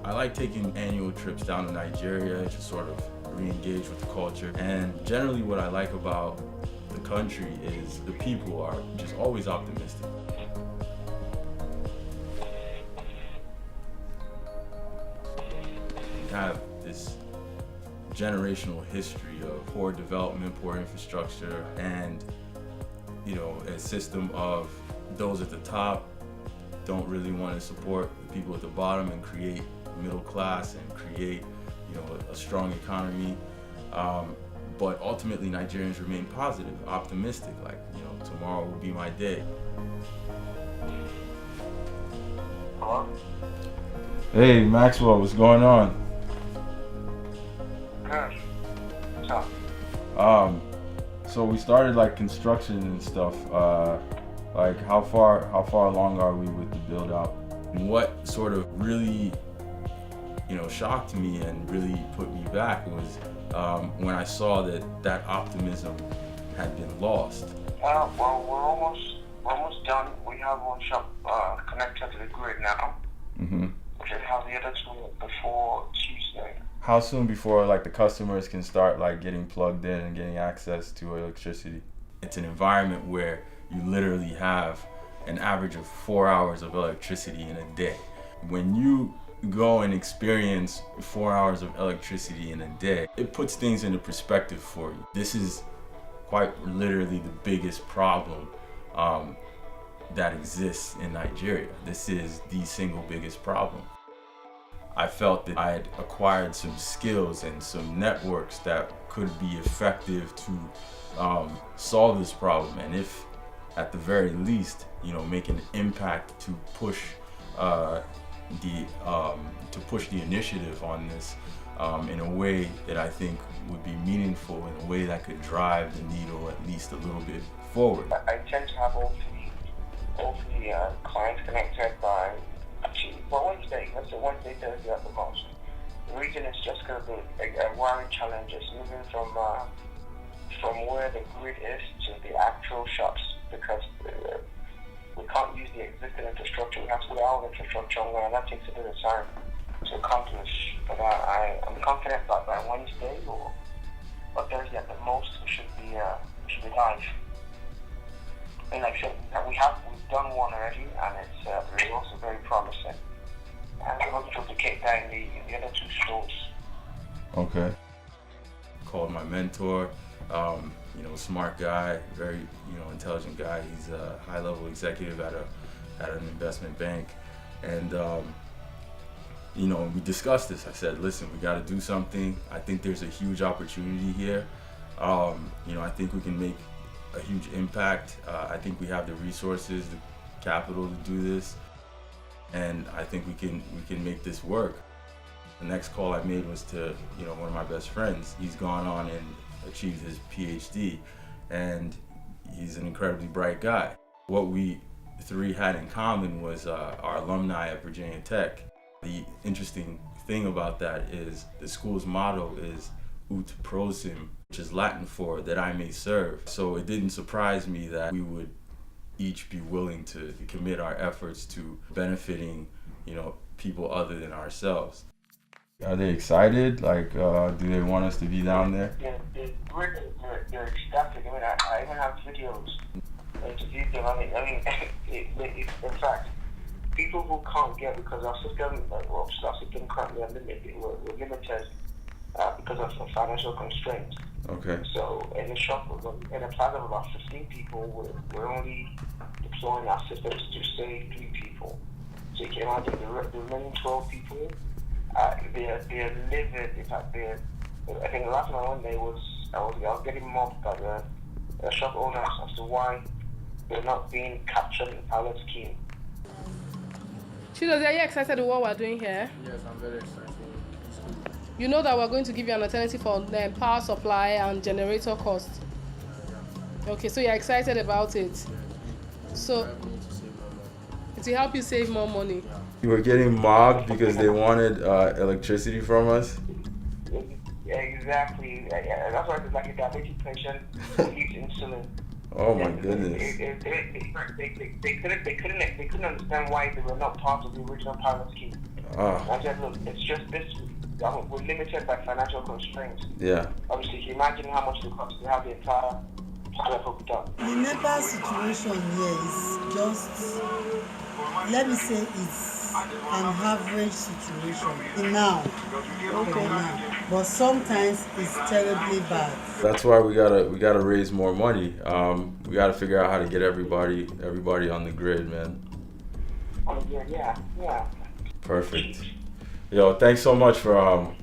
I like taking annual trips down to Nigeria to sort of re-engage with the culture. And generally what I like about the country is the people are just always optimistic. We have this generational history of poor development, poor infrastructure, and a system of those at the top don't really want to support the people at the bottom and create middle class and create a strong economy. But ultimately Nigerians remain positive, optimistic, like tomorrow will be my day. Hello? Hey Maxwell, what's going on? Good. What's up? So we started like construction and stuff. Like how far along are we with the build out? And what sort of really shocked me and really put me back was when I saw that optimism had been lost. Well, we're almost done. We have one shop connected to the grid now. Mm-hmm. We should have the other two before Tuesday. How soon before like the customers can start like getting plugged in and getting access to electricity? It's an environment where you literally have an average of 4 hours of electricity in a day. When you go and experience 4 hours of electricity in a day, it puts things into perspective for you. This is quite literally the biggest problem that exists in Nigeria. This is the single biggest problem. I felt that I had acquired some skills and some networks that could be effective to solve this problem, and if at the very least, make an impact to push the initiative on this in a way that I think would be meaningful, in a way that could drive the needle at least a little bit forward. I tend to have all three clients connected by Wednesday. Let's say Wednesday, Thursday at the most. The reason is just going to be a wiring challenge is moving from where the grid is to the actual shops, because we can't use the existing infrastructure. We have to put our own infrastructure online, and that takes a bit of time to accomplish. But I'm confident that by Wednesday or Thursday at the most, we should be live. And like I said, we've done one already, and it's the results are very promising. And we're going to duplicate that in the other two stores. Okay. Called my mentor, smart guy, very intelligent guy. He's a high-level executive at an investment bank, and we discussed this. I said, listen, we got to do something. I think there's a huge opportunity here. I think we can make a huge impact. I think we have the resources, the capital to do this, and I think we can make this work. The next call I made was to one of my best friends. He's gone on and achieved his PhD, and he's an incredibly bright guy. What we three had in common was our alumni at Virginia Tech. The interesting thing about that is the school's motto is Ut Prosim, which is Latin for that I may serve. So it didn't surprise me that we would each be willing to commit our efforts to benefiting, people other than ourselves. Are they excited? Like, do they want us to be down there? Yeah, they're ecstatic. I even have videos. I interviewed them. In fact, people who can't get, because our system currently unlimited, we're limited because of financial constraints. Okay. So in a shop, in a plaza of about 15 people, we're only deploying our systems to save 3 people. So you can imagine the remaining 12 people, they're livid. In fact, I think the last time I went there I was getting mocked by the shop owners as to why they're not being captured in the pilot scheme. Chidozie, are you excited with what we're doing here? Yes, I'm very excited. You know that we're going to give you an alternative for power supply and generator cost. Okay, so you're excited about it. So it will help you save more money. You were getting mobbed because they wanted electricity from us? Yeah, exactly. Yeah, that's why it's like a diabetic patient who needs insulin. Oh my goodness. They couldn't understand why they were not part of the original pilot scheme. I said, look, it's just this. We're limited by financial constraints. Yeah. Obviously, you can imagine how much it costs to have the entire pilot hooked up. The NEPA situation here is just, let me say, it's an average situation now. Okay. Now. But sometimes it's terribly bad. That's why we gotta raise more money. We gotta figure out how to get everybody on the grid, man. Yeah. Perfect. Yo, thanks so much for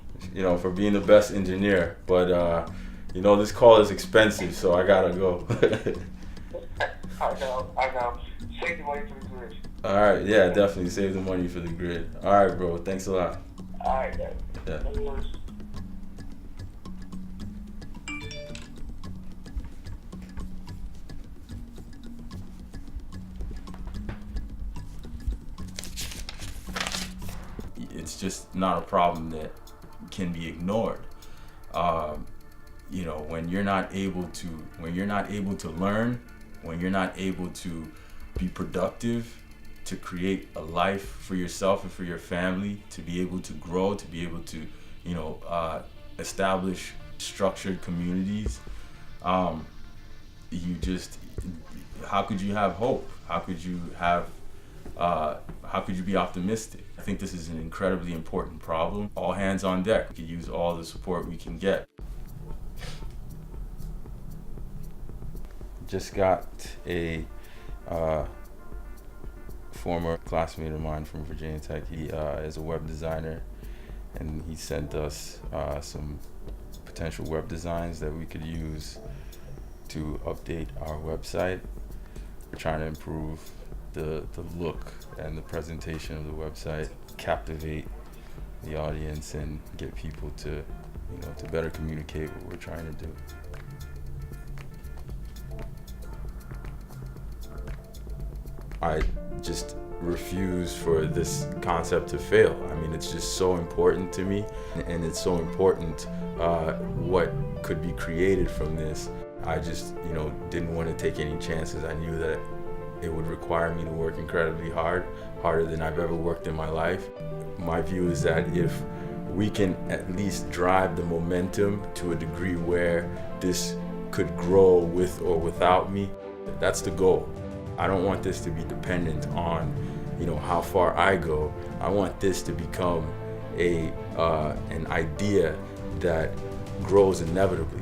for being the best engineer. But this call is expensive, so I gotta go. I know. Save the money for the grid. All right, yeah, definitely save the money for the grid. All right, bro. Thanks a lot. All right, then. Yeah. It's just not a problem that can be ignored. When you're not able to learn, when you're not able to be productive, to create a life for yourself and for your family, to be able to grow, to be able to, establish structured communities, how could you have hope? How could you be optimistic? I think this is an incredibly important problem. All hands on deck. We could use all the support we can get. Just got a former classmate of mine from Virginia Tech. He is a web designer, and he sent us some potential web designs that we could use to update our website. We're trying to improve the look and the presentation of the website, captivate the audience, and get people to better communicate what we're trying to do. I just refuse for this concept to fail. I mean, it's just so important to me, and it's so important what could be created from this. I just, didn't want to take any chances. I knew that it would require me to work incredibly hard, harder than I've ever worked in my life. My view is that if we can at least drive the momentum to a degree where this could grow with or without me, that's the goal. I don't want this to be dependent on, how far I go. I want this to become an idea that grows inevitably.